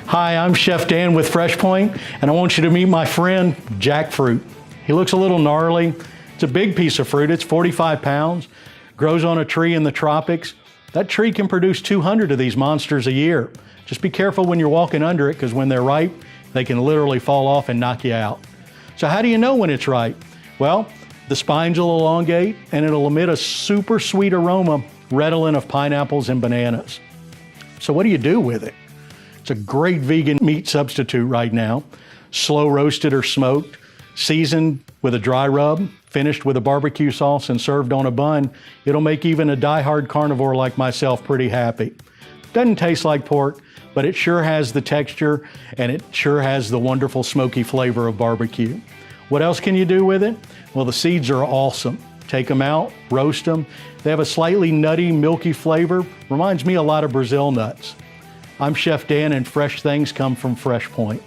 Hi, I'm Chef Dan with FreshPoint, and I want you to meet my friend, Jackfruit. He looks a little gnarly. It's a big piece of fruit. It's 45 pounds, grows on a tree in the tropics. That tree can produce 200 of these monsters a year. Just be careful when you're walking under it, because when they're ripe, they can literally fall off and knock you out. So how do you know when it's ripe? Well, the spines will elongate and it'll emit a super sweet aroma redolent of pineapples and bananas. So what do you do with it? It's a great vegan meat substitute right now. Slow roasted or smoked, seasoned with a dry rub, finished with a barbecue sauce and served on a bun. It'll make even a die-hard carnivore like myself pretty happy. Doesn't taste like pork, but it sure has the texture and it sure has the wonderful smoky flavor of barbecue. What else can you do with it? Well, the seeds are awesome. Take them out, roast them. They have a slightly nutty, milky flavor. Reminds me a lot of Brazil nuts. I'm Chef Dan, and fresh things come from FreshPoint.